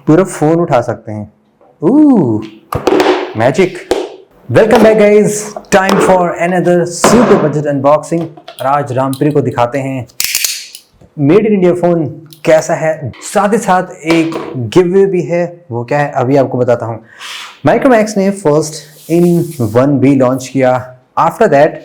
पूरा फोन उठा सकते हैं। Magic. Welcome back guys, time for another super budget unboxing. और आज रामप्री को दिखाते हैं मेड इन इंडिया फोन कैसा है, साथ ही साथ एक गिव भी है। वो क्या है अभी आपको बताता हूँ। माइक्रोमैक्स ने फर्स्ट इन 1B लॉन्च किया, आफ्टर दैट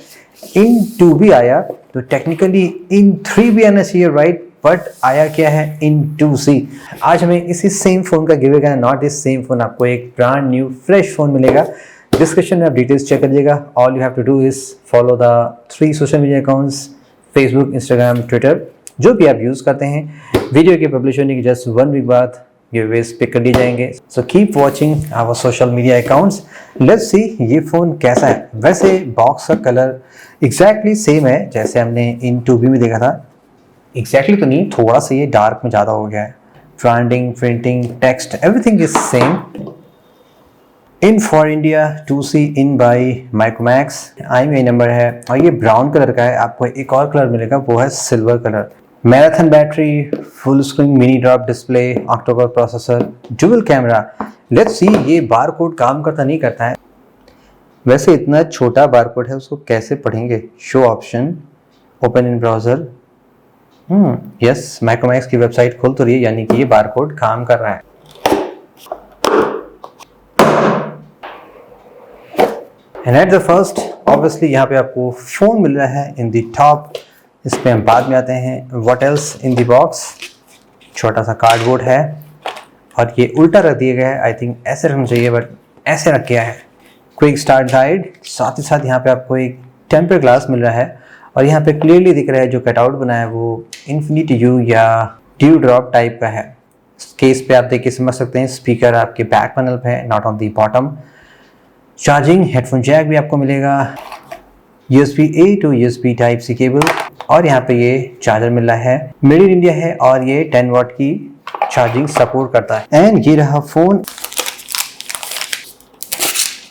इन 2B आया, तो टेक्निकली इन 3B आना चाहिए राइट, बट आया क्या है इन 2C। आज हमें इसी सेम फोन का गिवेगा, नॉट दिस सेम फोन, आपको एक ब्रांड न्यू फ्रेश फोन मिलेगा। डिस्क्रिप्शन में आप डिटेल्स चेक करिएगा। All you have to do is follow the 3 social media accounts, Facebook, Instagram, Twitter, जो भी आप यूज करते हैं। वीडियो के पब्लिश होने की जस्ट 1 वीक बाद गिवअवेज पिक कर लिए जाएंगे। So keep watching our social media accounts. Let's see ये फोन कैसा है। वैसे बॉक्स का कलर एग्जैक्टली सेम है जैसे हमने इन 2B में देखा था। एग्जैक्टली तो नहीं, थोड़ा सा ये डार्क में ज़्यादा हो गया है। Branding, printing, text, everything is same. In for India 2C in by Micromax, IMEI number है और ये ब्राउन कलर का है। आपको एक और कलर मिलेगा, वो है silver colour. Marathon battery, full screen mini drop display, octa-core processor, dual camera. Let's see ये बारकोड काम करता नहीं करता है। वैसे इतना छोटा बारकोड है, उसको कैसे पढ़ेंगे। Show option, open in browser. Yes, Micromax की वेबसाइट खोल तो रही है, यानी कि ये बारकोड काम कर रहा है। And at the first obviously यहाँ पे आपको फोन मिल रहा है इन द टॉप। इस पे हम बाद में आते हैं। What else in the box, छोटा सा कार्डबोर्ड है और ये उल्टा रख दिया गया है। आई थिंक ऐसे रखना चाहिए, बट ऐसे रख गया है। क्विक स्टार्ट गाइड, साथ ही साथ यहाँ पे आपको एक टेम्पर ग्लास मिल रहा है और यहाँ पे क्लियरली दिख रहा है जो कटआउट बना है वो इन्फिनिटी यू या ड्यू ड्रॉप टाइप का है। केस पे आप देख के समझ सकते हैं। स्पीकर आपके बैक पैनल पे है, not on the bottom. Charging headphone jack भी आपको मिलेगा, USB-A to USB Type-C cable, और यहाँ पे ये चार्जर मिल रहा है। मेड इन इंडिया है और ये 10 वाट की चार्जिंग सपोर्ट करता है। एंड ये रहा फोन।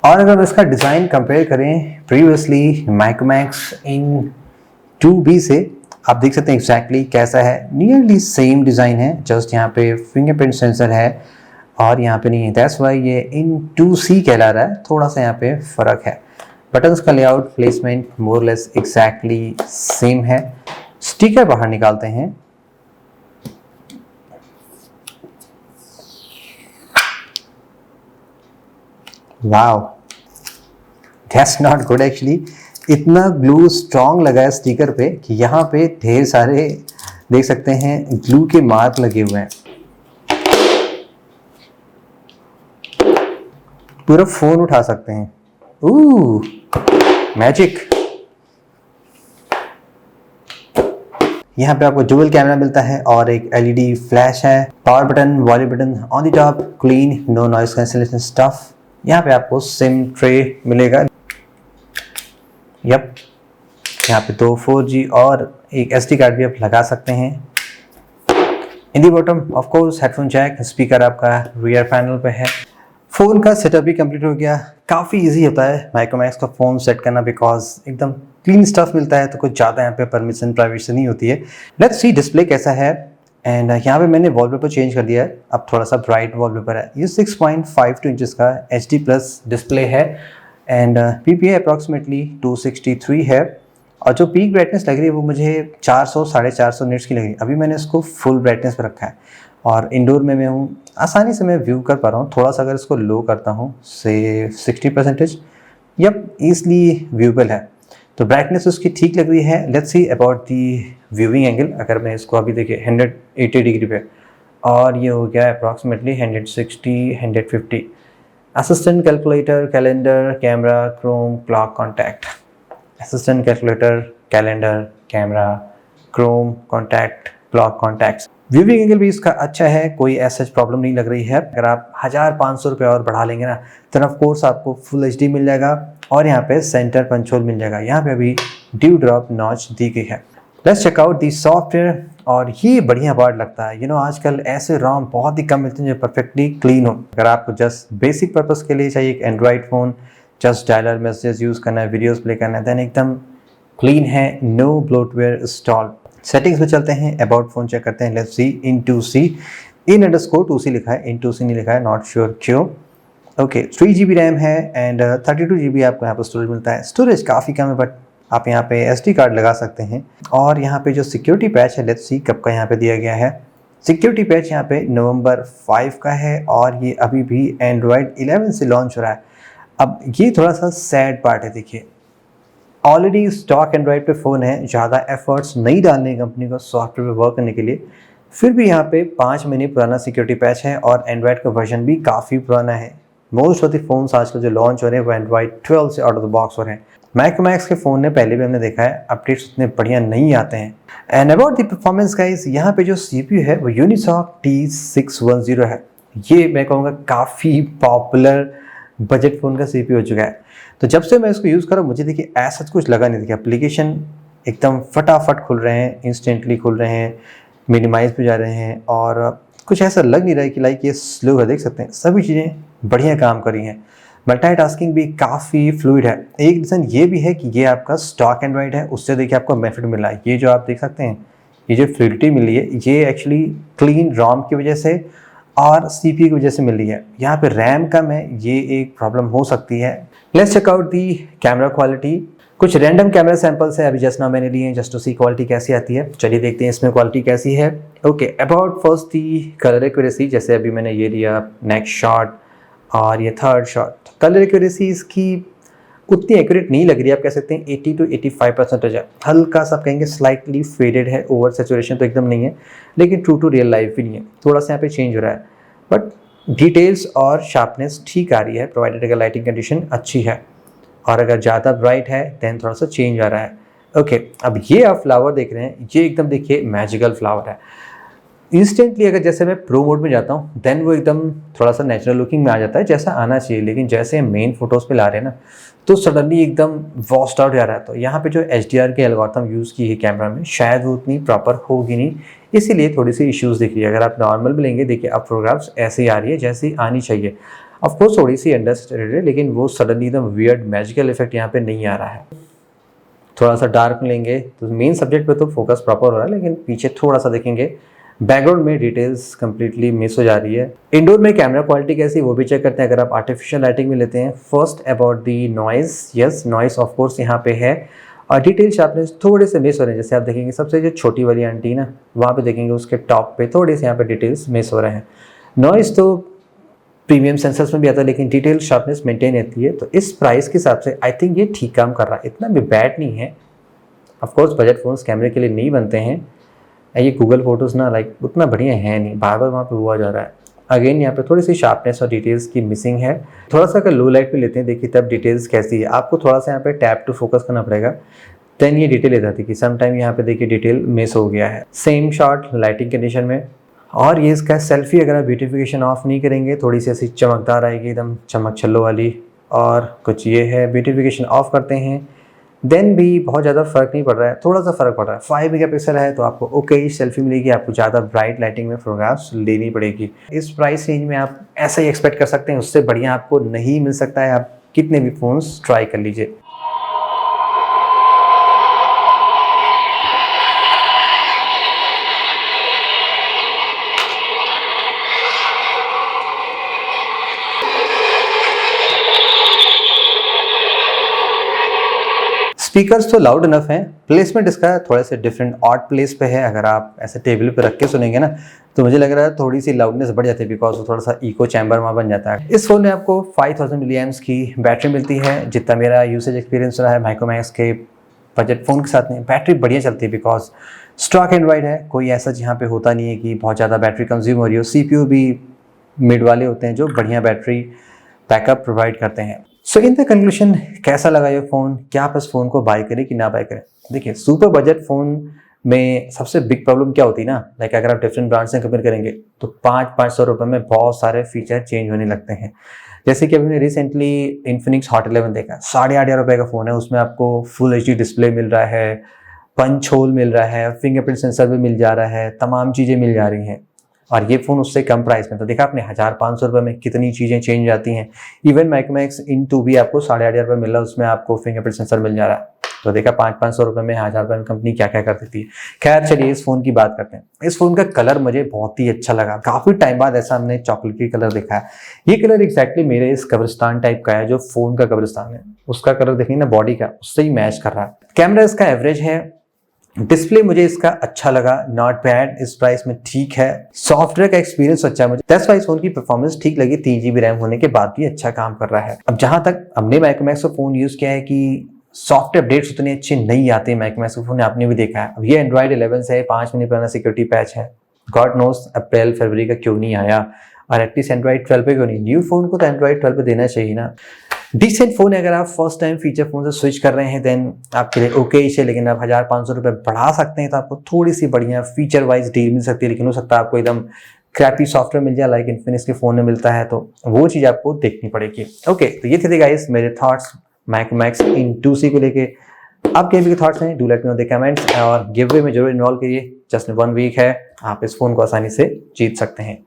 और अगर इसका डिज़ाइन कंपेयर करें प्रीवियसली माइक्रोमैक्स इन 2B से, आप देख सकते हैं एग्जैक्टली कैसा है। नियरली सेम डिज़ाइन है, जस्ट यहाँ पे फिंगरप्रिंट सेंसर है और यहाँ पे नहीं है। दैट्स वाई ये इन 2C कहला रहा है। थोड़ा सा यहाँ पे फ़र्क है। बटन्स का layout, placement more less exactly same है। स्टिकर बाहर निकालते हैं। Wow, that's not good actually. इतना ग्लू स्ट्रॉन्ग लगा है स्टिकर पे कि यहाँ पे ढेर सारे देख सकते हैं ग्लू के मार्क लगे हुए हैं। पूरा फोन उठा सकते हैं। मैजिक। यहाँ पे आपको डुअल कैमरा मिलता है और एक LED फ्लैश है। Power button, volume button on the top, clean, no noise cancellation stuff. यहाँ पे आपको सिम ट्रे मिलेगा। यप, यहाँ पे 2 4G और एक SD कार्ड भी आप लगा सकते हैं। In the bottom of course headphone jack, speaker आपका रियर पैनल पे है। फ़ोन का सेटअप भी कंप्लीट हो गया। काफ़ी इजी होता है माइक्रोमैक्स का फ़ोन सेट करना, बिकॉज एकदम क्लीन स्टफ मिलता है, तो कुछ ज़्यादा यहाँ पे परमिशन प्राइवेसी नहीं होती है। लेट्स सी डिस्प्ले कैसा है। एंड यहाँ पे मैंने वॉलपेपर चेंज कर दिया है, अब थोड़ा सा ब्राइट वॉलपेपर है। ये 6.52 इंचज़ का HD+ डिस्प्ले है एंड PPI अप्रॉक्सीमेटली 263 है। और जो पीक ब्राइटनेस लग रही है वो मुझे 400 450 निट्स की लग रही है। अभी मैंने इसको फुल ब्राइटनेस पर रखा है और इंडोर में मैं हूँ, आसानी से मैं व्यू कर पा रहा हूँ। थोड़ा सा अगर इसको लो करता हूँ से 60%, यप ईजली व्यूएबल है, तो ब्राइटनेस उसकी ठीक लग रही है। Let's see about the viewing angle. अगर मैं इसको अभी देखिए 180 डिग्री पे, और ये हो गया approximately 160 150। Assistant, calculator, calendar, camera, Chrome, clock, contact. Assistant, calculator, calendar, camera, Chrome, contact, clock, contacts. Viewing angle भी इसका अच्छा है, कोई ऐसा प्रॉब्लम नहीं लग रही है। अगर आप 1500 रुपये और बढ़ा लेंगे ना, तो ऑफ कोर्स आपको फुल HD मिल जाएगा और यहाँ पे सेंटर पंचोल मिल जाएगा। यहाँ पे अभी ड्यू ड्रॉप नॉच दी गई है। Let's check out the software. और ये बढ़िया पार्ट लगता है, आजकल ऐसे ROM बहुत ही कम मिलते हैं जो परफेक्टली क्लीन हो। अगर आपको जस्ट बेसिक पर्पस के लिए चाहिए एक Android phone, just dialer message use करना है, वीडियोज़ प्ले करना है, देन एकदम क्लीन है, नो ब्लोटवेयर इंस्टॉल। सेटिंग्स में चलते हैं, अबाउट फोन चेक करते हैं। Let's see in 2C in_2c लिखा है, इन 2c नहीं लिखा है, नॉट श्योर क्यों। ओके 3 GB रैम है एंड 32 GB आपको यहाँ पर स्टोरेज मिलता है। स्टोरेज काफ़ी कम है बट आप यहाँ पे SD कार्ड लगा सकते हैं। और यहाँ पे जो सिक्योरिटी पैच है, लेट्स सी कब का यहाँ पे दिया गया है। सिक्योरिटी पैच यहाँ पे नवंबर 5 का है और ये अभी भी Android 11 से लॉन्च हो रहा है। अब ये थोड़ा सा सैड पार्ट है, देखिए ऑलरेडी स्टॉक एंड्रॉयड पे फ़ोन है, ज़्यादा एफर्ट्स नहीं डालने कंपनी को सॉफ्टवेयर पे वर्क करने के लिए, फिर भी यहाँ पे 5 महीने पुराना सिक्योरिटी पैच है और एंड्रॉयड का वर्जन भी काफ़ी पुराना है। मोस्ट ऑफ द फोन्स आजकल जो लॉन्च हो रहे हैं वो एंड्रॉयड 12 से आउट ऑफ द बॉक्स हो रहे हैं। माइक्रोमैक्स के फ़ोन ने पहले भी हमने देखा है अपडेट्स उतने बढ़िया नहीं आते हैं। And about the performance guys, यहाँ पे जो CPU है वो यूनिसॉक T610 है। ये मैं कहूँगा काफ़ी पॉपुलर बजट फ़ोन का CPU हो चुका है। तो जब से मैं इसको यूज़ कर रहा हूँ मुझे देखिए ऐसा कुछ लगा नहीं, देखिए एप्लीकेशन एकदम फटाफट खुल रहे हैं, इंस्टेंटली खुल रहे हैं, मिनिमाइज पे जा रहे हैं और कुछ ऐसा लग नहीं रहा है कि लाइक ये स्लो है। देख सकते हैं सभी चीज़ें बढ़िया काम कर रही हैं। मल्टीटास्किंग भी काफ़ी फ्लूइड है। एक रीज़न ये भी है कि ये आपका स्टॉक एंड्रॉयड है, उससे देखिए आपको बेनिफिट मिल रहा है। ये जो आप देख सकते हैं, ये जो फ्लूइडिटी मिल रही है ये एक्चुअली क्लीन रोम की वजह से और CPU की वजह से मिल रही है। यहाँ पे रैम कम है, ये एक प्रॉब्लम हो सकती है। Let's check out the camera quality. कुछ रैंडम कैमरा सैंपल्स है अभी जस्ट नाउ मैंने लिए हैं, जस्ट टू सी क्वालिटी कैसी आती है। चलिए देखते हैं इसमें क्वालिटी कैसी है। Okay about first the colour accuracy, जैसे अभी मैंने ये लिया नेक्स्ट शॉट और ये थर्ड शॉट। कलर एक्यूरेसी इसकी उतनी एक्यूरेट नहीं लग रही है, आप कह सकते हैं 80 to 85% है। हल्का सा आप कहेंगे स्लाइटली फेडेड है, ओवर सैचुरेशन तो एकदम नहीं है, लेकिन ट्रू टू रियल लाइफ भी नहीं है, थोड़ा सा यहाँ पे चेंज हो रहा है। बट डिटेल्स और शार्पनेस ठीक आ रही है, प्रोवाइडेड अगर लाइटिंग कंडीशन अच्छी है। और अगर ज़्यादा ब्राइट है दैन थोड़ा सा चेंज आ रहा है। ओके अब ये आप फ्लावर देख रहे हैं, ये एकदम देखिए मैजिकल फ्लावर है। इंस्टेंटली अगर जैसे मैं प्रो मोड में जाता हूँ देन वो एकदम थोड़ा सा नेचुरल लुकिंग में आ जाता है, जैसा आना चाहिए। लेकिन जैसे मेन फोटोज़ पे ला रहे हैं ना तो सडनली एकदम वॉस्ट आउट जा रहा है। तो यहाँ पे जो HDR के एल्गोरिथम यूज़ की है कैमरा में शायद वो उतनी प्रॉपर होगी नहीं, इसीलिए थोड़ी सी इश्यूज़ दिख रही है। अगर आप नॉर्मल भी लेंगे देखिए अब फोटोग्राफ्स ऐसे ही आ रही है जैसी आनी चाहिए। ऑफकोर्स थोड़ी सी अंडरस्टैंडेड है, लेकिन वो सडनली एकदम वियर्ड मैजिकल इफेक्ट यहाँ पे नहीं आ रहा है। थोड़ा सा डार्क में लेंगे तो मेन सब्जेक्ट पे तो फोकस प्रॉपर हो रहा है, लेकिन पीछे थोड़ा सा देखेंगे बैकग्राउंड में डिटेल्स कंप्लीटली मिस हो जा रही है। इंडोर में कैमरा क्वालिटी कैसी वो भी चेक करते हैं अगर आप आर्टिफिशियल लाइटिंग में लेते हैं। First about the noise, yes noise of course यहाँ पे है और डिटेल शार्पनेस थोड़े से मिस हो रहे हैं। जैसे आप देखेंगे सबसे जो छोटी वाली आंटी ना वहाँ पे देखेंगे उसके टॉप पे थोड़े से यहाँ पे डिटेल्स मिस हो रहे हैं। नॉइस तो प्रीमियम सेंसर्स में भी आता है लेकिन डिटेल शार्पनेस मेंटेन रहती है। तो इस प्राइस के हिसाब से आई थिंक ये ठीक काम कर रहा है, इतना भी बैड नहीं है। ऑफकोर्स बजट फ़ोन्स कैमरे के लिए नहीं बनते हैं, ये गूगल फोटोज़ ना लाइक उतना बढ़िया है नहीं, बार बार वहाँ पे हुआ जा रहा है। अगेन यहाँ पे थोड़ी सी शार्पनेस और डिटेल्स की मिसिंग है। थोड़ा सा अगर लो लाइट पे लेते हैं देखिए तब डिटेल्स कैसी है, आपको थोड़ा सा यहाँ पे टैप टू फोकस करना पड़ेगा देन ये डिटेल ले जाती है कि सम टाइम यहाँ पे देखिए डिटेल मिस हो गया है। सेम शॉट लाइटिंग कंडीशन में। और ये इसका सेल्फी अगर आप ब्यूटिफिकेशन ऑफ नहीं करेंगे थोड़ी सी ऐसी चमकदार आएगी एकदम चमक छल्लो वाली। और कुछ ये है ब्यूटिफिकेशन ऑफ करते हैं देन भी बहुत ज़्यादा फ़र्क नहीं पड़ रहा है, थोड़ा सा फ़र्क पड़ रहा है। 5 मेगापिक्सल है तो आपको ओके सेल्फी मिलेगी, आपको ज़्यादा ब्राइट लाइटिंग में फोटोग्राफ्स लेनी पड़ेगी। इस प्राइस रेंज में आप ऐसा ही एक्सपेक्ट कर सकते हैं, उससे बढ़िया आपको नहीं मिल सकता है। आप कितने भी फ़ोन्स ट्राई कर लीजिए। स्पीकर्स तो लाउड इनफ हैं, प्लेसमेंट इसका थोड़ा सा डिफरेंट ऑड प्लेस पे है। अगर आप ऐसे टेबल पे रख के सुनेंगे ना तो मुझे लग रहा है थोड़ी सी लाउडनेस बढ़ जाती है बिकॉज वो थोड़ा सा इको चैम्बर वहाँ बन जाता है। इस फोन में आपको 5000 mAh की बैटरी मिलती है। जितना मेरा यूसेज एक्सपीरियंस रहा है माइक्रोमैक्स के बजट फ़ोन के साथ में बैटरी बढ़िया चलती है बिकॉज स्टॉक एंड्रॉयड है, कोई ऐसा जहाँ पे होता नहीं है कि बहुत ज़्यादा बैटरी कंज्यूम हो रही हो। CPU भी मिड वाले होते हैं जो बढ़िया बैटरी बैकअप प्रोवाइड करते हैं। सो इन द कंक्लूजन कैसा लगा ये फ़ोन, क्या आप इस फ़ोन को बाय करें कि ना बाय करें। देखिए सुपर बजट फ़ोन में सबसे बिग प्रॉब्लम क्या होती है ना, लाइक अगर आप डिफरेंट ब्रांड से कंपेयर करेंगे तो 500 रुपये में बहुत सारे फीचर चेंज होने लगते हैं। जैसे कि अभी मैंने रिसेंटली इन्फिनिक्स हॉट 11 देखा, 8,500 रुपये का फ़ोन है, उसमें आपको फुल HD डिस्प्ले मिल रहा है, पंच होल मिल रहा है, फिंगरप्रिंट सेंसर भी मिल जा रहा है, तमाम चीज़ें मिल जा रही हैं। और ये फ़ोन उससे कम प्राइस में, तो देखा आपने 1500 रुपये में कितनी चीज़ें चेंज जाती हैं। इवन माइक्रोमैक्स इन 2 भी आपको 8,500 रुपये मिल रहा है, उसमें आपको फिंगरप्रिंट सेंसर मिल जा रहा है। तो देखा 500-500 रुपए में 1000 रुपए में कंपनी क्या क्या कर देती है। खैर चलिए इस फोन की बात करते हैं। इस फोन का कलर मुझे बहुत ही अच्छा लगा, काफी टाइम बाद ऐसा हमने चॉकलेटी कलर देखा है। ये कलर एग्जैक्टली मेरे इस कब्रिस्तान टाइप का है, जो फोन का कब्रिस्तान है उसका कलर देखिए ना, बॉडी का उससे ही मैच कर रहा है। कैमरा इसका एवरेज है, डिस्प्ले मुझे इसका अच्छा लगा, नॉट बैड, इस प्राइस में ठीक है। सॉफ्टवेयर का एक्सपीरियंस अच्छा है मुझे, दैट्स व्हाई इस फोन की परफॉर्मेंस ठीक लगी, 3 GB रैम होने के बाद भी अच्छा काम कर रहा है। अब जहां तक हमने माइक्रोमैक्स का फोन यूज किया है कि सॉफ्टवेयर अपडेट्स उतने अच्छे नहीं आते माइक्रोमैक्स के फोन, आपने भी देखा है। अब ये एंड्रॉइड 11 से 5 महीने पुराना सिक्योरिटी पैच है, गॉड नोस अप्रैल फरवरी का क्यों नहीं आया, और एटलीस्ट एंड्रॉइड 12 पे क्यों नहीं। न्यू फोन को तो एंड्रॉइड 12 पे देना चाहिए ना। डिसेंट फोन है, अगर आप फर्स्ट टाइम फीचर फोन से स्विच कर रहे हैं देन आपके लिए ओके ही है, लेकिन आप 1000-500 रुपए बढ़ा सकते हैं तो आपको थोड़ी सी बढ़िया फीचर वाइज डील मिल सकती है। लेकिन हो सकता है आपको एकदम क्रैपी सॉफ्टवेयर मिल जाए लाइक इन्फिनिक्स के फोन में मिलता है, तो वो चीज आपको देखनी पड़ेगी। ओके, तो ये थे गाइस मेरे थॉट्स माइक्रोमैक्स इन 2C को लेके। आपके भी थॉट्स हैं, do let me know the comments, और गिव अवे में जरूर इन्वॉल्व करिए। जस्ट 1 वीक है, आप इस फोन को आसानी से जीत सकते हैं।